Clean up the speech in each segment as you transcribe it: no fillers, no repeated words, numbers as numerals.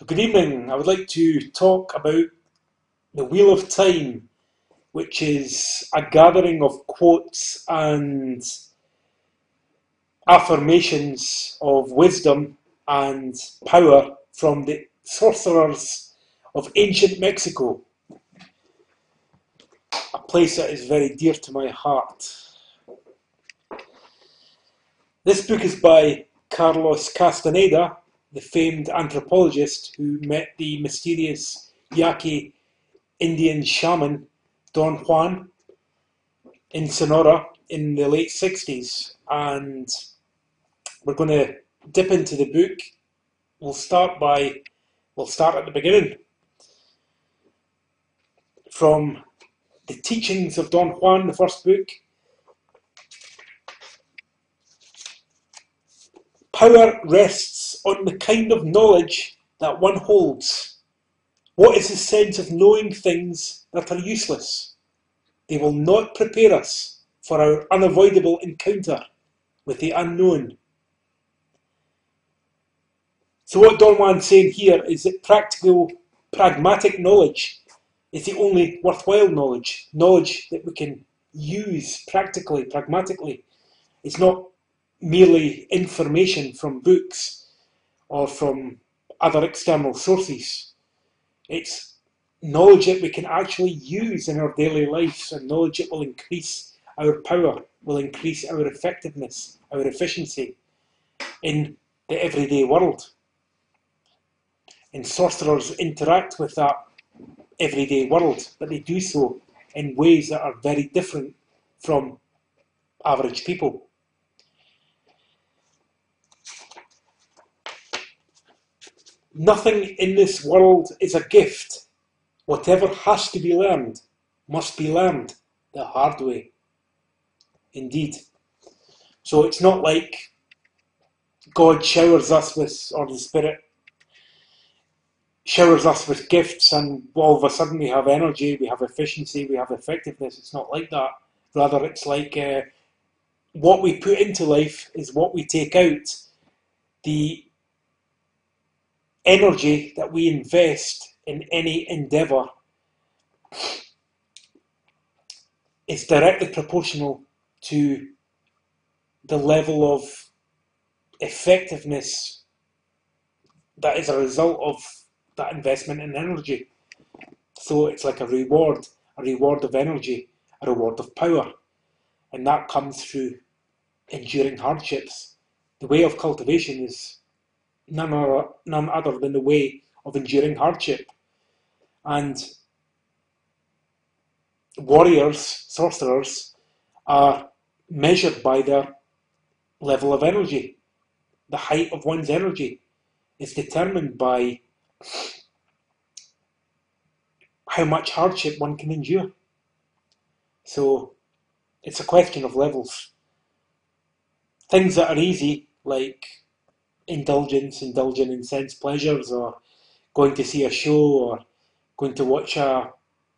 So good evening. I would like to talk about the Wheel of Time, which is a gathering of quotes and affirmations of wisdom and power from the sorcerers of ancient Mexico, a place that is very dear to my heart. This book is by Carlos Castaneda, the famed anthropologist who met the mysterious Yaqui Indian shaman Don Juan in Sonora in the late 60s. And we're going to dip into the book. We'll start at the beginning. From the teachings of Don Juan, the first book. Power rests on the kind of knowledge that one holds. What is the sense of knowing things that are useless? They will not prepare us for our unavoidable encounter with the unknown. So what Don Juan's saying here is that pragmatic knowledge is the only worthwhile knowledge. Knowledge that we can use practically, pragmatically. It's not merely information from books or from other external sources. It's knowledge that we can actually use in our daily lives, and knowledge that will increase our power, will increase our effectiveness, our efficiency in the everyday world. And sorcerers interact with that everyday world, but they do so in ways that are very different from average people. Nothing in this world is a gift. Whatever has to be learned must be learned the hard way. Indeed. So it's not like God showers us with, or the Spirit showers us with gifts and all of a sudden we have energy, we have efficiency, we have effectiveness. It's not like that. Rather, it's like what we put into life is what we take out. The energy that we invest in any endeavour is directly proportional to the level of effectiveness that is a result of that investment in energy. So it's like a reward of energy, a reward of power, and that comes through enduring hardships. The way of cultivation is none other than the way of enduring hardship. And warriors, sorcerers, are measured by their level of energy. The height of one's energy is determined by how much hardship one can endure. So it's a question of levels. Things that are easy, like indulging in sense pleasures, or going to see a show, or going to watch a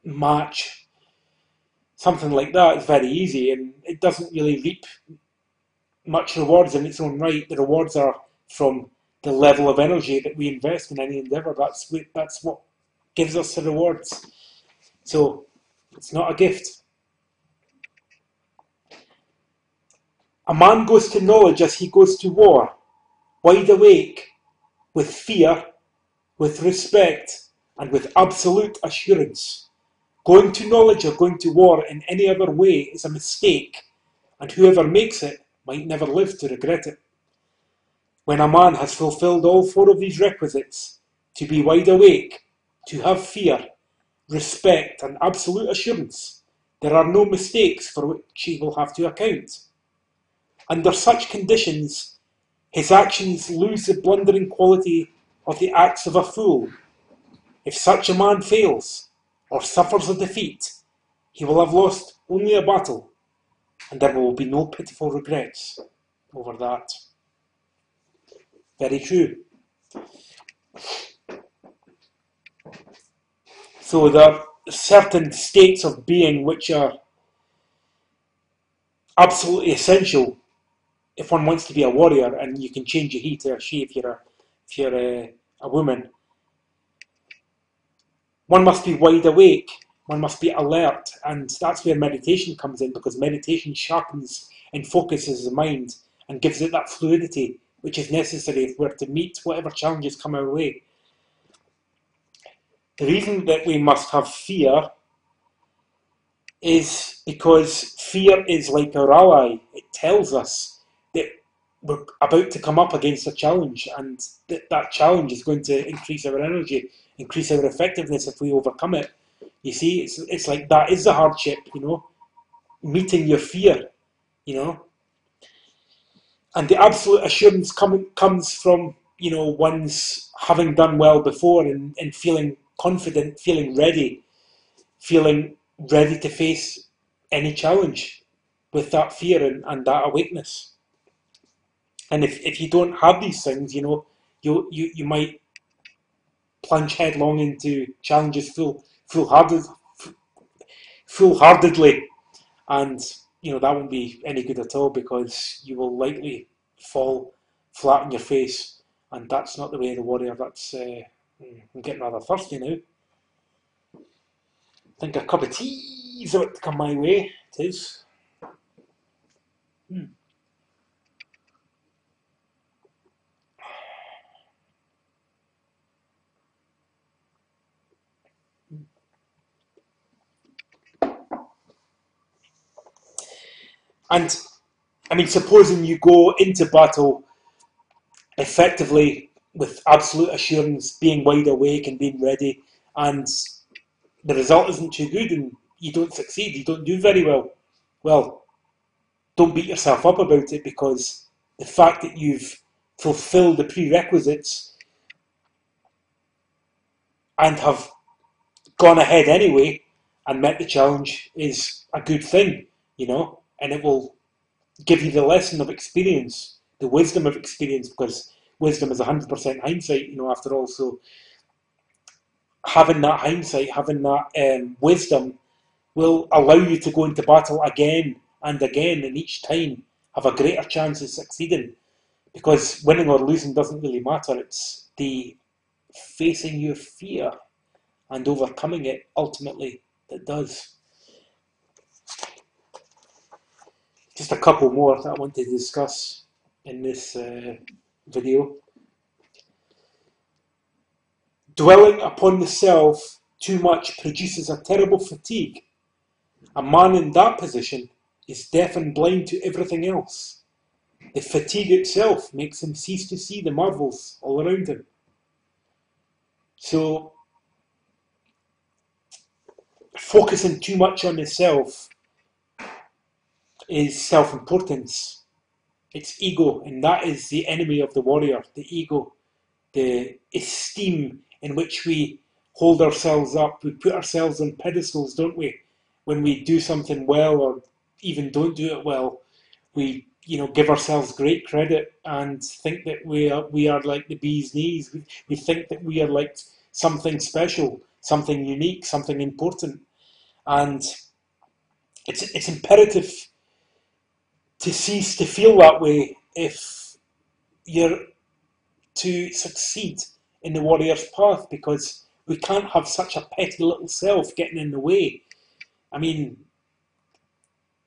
match, something like that is very easy and it doesn't really reap much rewards in its own right. The rewards are from the level of energy that we invest in any endeavour. That's what gives us the rewards. So it's not a gift. A man goes to knowledge as he goes to war, wide awake, with fear, with respect, and with absolute assurance. Going to knowledge or going to war in any other way is a mistake, and whoever makes it might never live to regret it. When a man has fulfilled all four of these requisites, to be wide awake, to have fear, respect, and absolute assurance, there are no mistakes for which he will have to account. Under such conditions, his actions lose the blundering quality of the acts of a fool. If such a man fails, or suffers a defeat, he will have lost only a battle, and there will be no pitiful regrets over that. Very true. So there are certain states of being which are absolutely essential if one wants to be a warrior, and you can change your he to a she if you're a woman. one must be wide awake, one must be alert, and that's where meditation comes in, because meditation sharpens and focuses the mind and gives it that fluidity which is necessary if we're to meet whatever challenges come our way. The reason that we must have fear is because fear is like our ally. It tells us that we're about to come up against a challenge, and that challenge is going to increase our energy, increase our effectiveness if we overcome it. You see, it's like that is the hardship, meeting your fear, and the absolute assurance comes from one's having done well before and feeling confident, feeling ready to face any challenge with that fear and that awakeness. And if you don't have these things, you might plunge headlong into challenges foolhardedly, and that won't be any good at all, because you will likely fall flat on your face, and that's not the way of the warrior. That's I'm getting rather thirsty now. I think a cup of tea is about to come my way. It is. And I mean, supposing you go into battle effectively with absolute assurance, being wide awake and being ready, and the result isn't too good and you don't succeed, you don't do very well. Well, don't beat yourself up about it, because the fact that you've fulfilled the prerequisites and have gone ahead anyway and met the challenge is a good thing, and it will give you the lesson of experience, the wisdom of experience, because wisdom is 100% hindsight, after all. So having that hindsight, having that wisdom will allow you to go into battle again and again, and each time have a greater chance of succeeding, because winning or losing doesn't really matter. It's the facing your fear and overcoming it ultimately that does. Just a couple more that I want to discuss in this video. Dwelling upon the self too much produces a terrible fatigue. A man in that position is deaf and blind to everything else. The fatigue itself makes him cease to see the marvels all around him. So, focusing too much on the self is self-importance. It's ego, and that is the enemy of the warrior, the ego, the esteem in which we hold ourselves up. We put ourselves on pedestals, don't we? When we do something well or even don't do it well, we give ourselves great credit and think that we are like the bee's knees. We think that we are like something special, something unique, something important. And it's imperative to cease to feel that way if you're to succeed in the warrior's path, because we can't have such a petty little self getting in the way. I mean,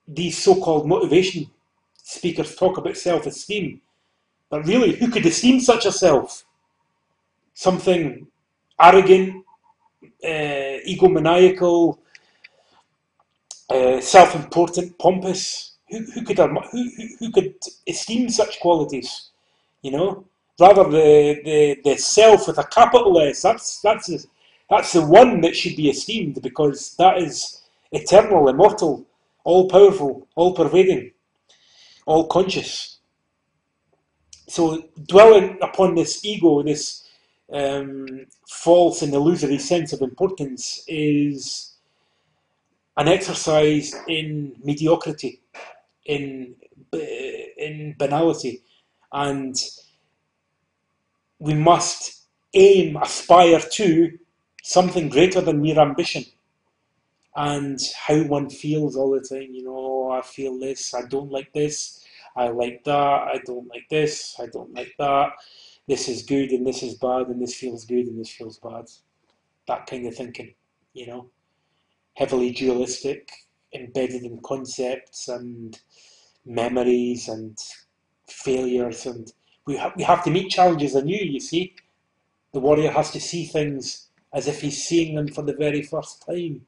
these so-called motivation speakers talk about self-esteem, but really, who could esteem such a self? Something arrogant, egomaniacal, self-important, pompous. Who could esteem such qualities? Rather the self with a capital S. That's the one that should be esteemed, because that is eternal, immortal, all powerful, all pervading, all conscious. So dwelling upon this ego, this false and illusory sense of importance, is an exercise in mediocrity, in banality, and we must aspire to something greater than mere ambition. And how one feels all the time, I feel this, I don't like this, I like that, I don't like this, I don't like that, this is good and this is bad, and this feels good and this feels bad. That kind of thinking. you know, heavily dualistic, embedded in concepts and memories and failures, and we have to meet challenges anew, you see. The warrior has to see things as if he's seeing them for the very first time.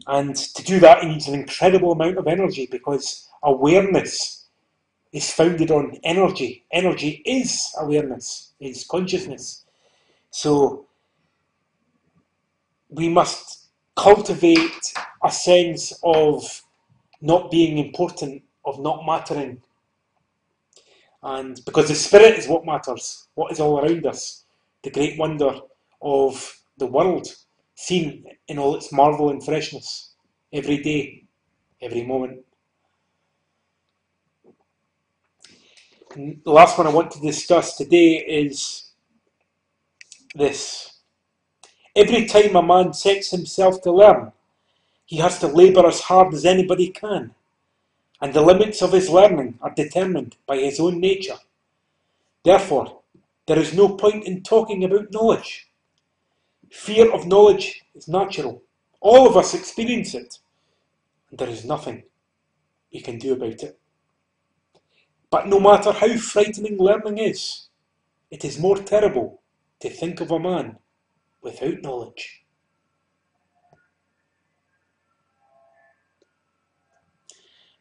And to do that, he needs an incredible amount of energy, because awareness is founded on energy. Energy is awareness, is consciousness. So we must cultivate a sense of not being important, of not mattering. And because the spirit is what matters, what is all around us, the great wonder of the world, seen in all its marvel and freshness, every day, every moment. And the last one I want to discuss today is this. Every time a man sets himself to learn, he has to labour as hard as anybody can, and the limits of his learning are determined by his own nature. Therefore, there is no point in talking about knowledge. Fear of knowledge is natural. All of us experience it, and there is nothing we can do about it. But no matter how frightening learning is, it is more terrible to think of a man without knowledge.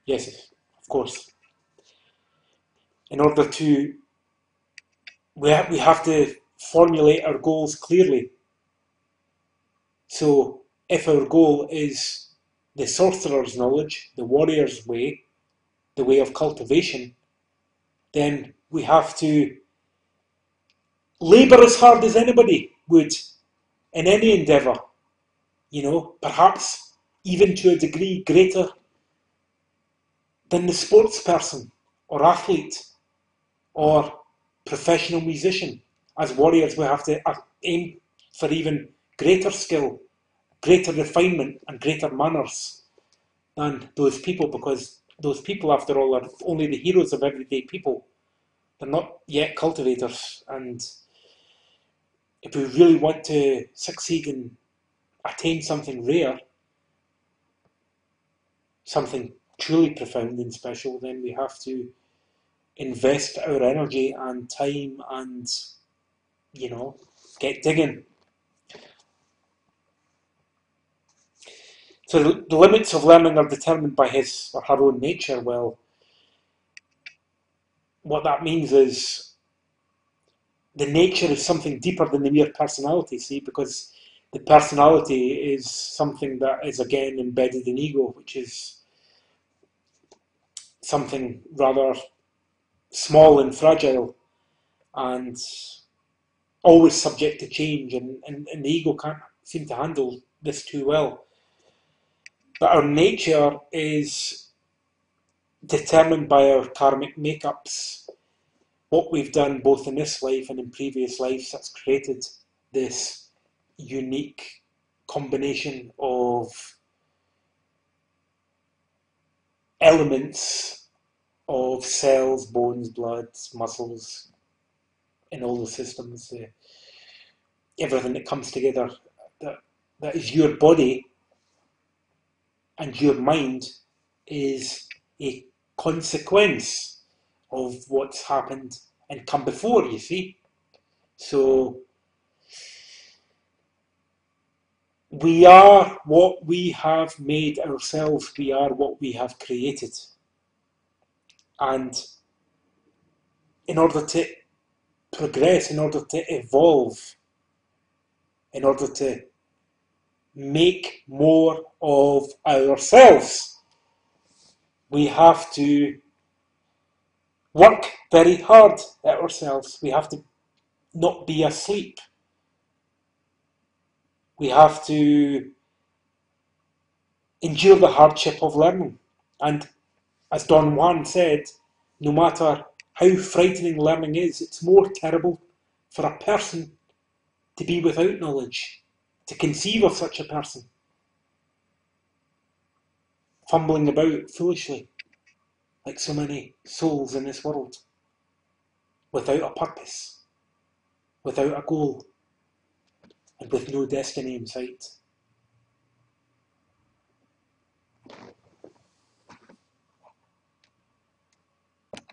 Yes, of course. In order to, we have to formulate our goals clearly. So if our goal is the sorcerer's knowledge, the warrior's way, the way of cultivation, then we have to labour as hard as anybody would in any endeavour, perhaps even to a degree greater than the sports person or athlete or professional musician. As warriors, we have to aim for even greater skill, greater refinement and greater manners than those people, because those people, after all, are only the heroes of everyday people. They're not yet cultivators, and if we really want to succeed and attain something rare, something truly profound and special, then we have to invest our energy and time and, get digging. So the limits of learning are determined by his or her own nature. Well, what that means is the nature is something deeper than the mere personality, see, because the personality is something that is again embedded in ego, which is something rather small and fragile and always subject to change, and the ego can't seem to handle this too well. But our nature is determined by our karmic makeups. What we've done both in this life and in previous lives that's created this unique combination of elements of cells, bones, blood, muscles, in all the systems, everything that comes together, that is your body, and your mind is a consequence of what's happened and come before, you see. So we are what we have made ourselves, we are what we have created. And in order to progress, in order to evolve, in order to make more of ourselves, we have to work very hard at ourselves. We have to not be asleep. We have to endure the hardship of learning. And as Don Juan said, no matter how frightening learning is, it's more terrible for a person to be without knowledge, to conceive of such a person, fumbling about foolishly, like so many souls in this world, without a purpose, without a goal. and with no destiny in sight.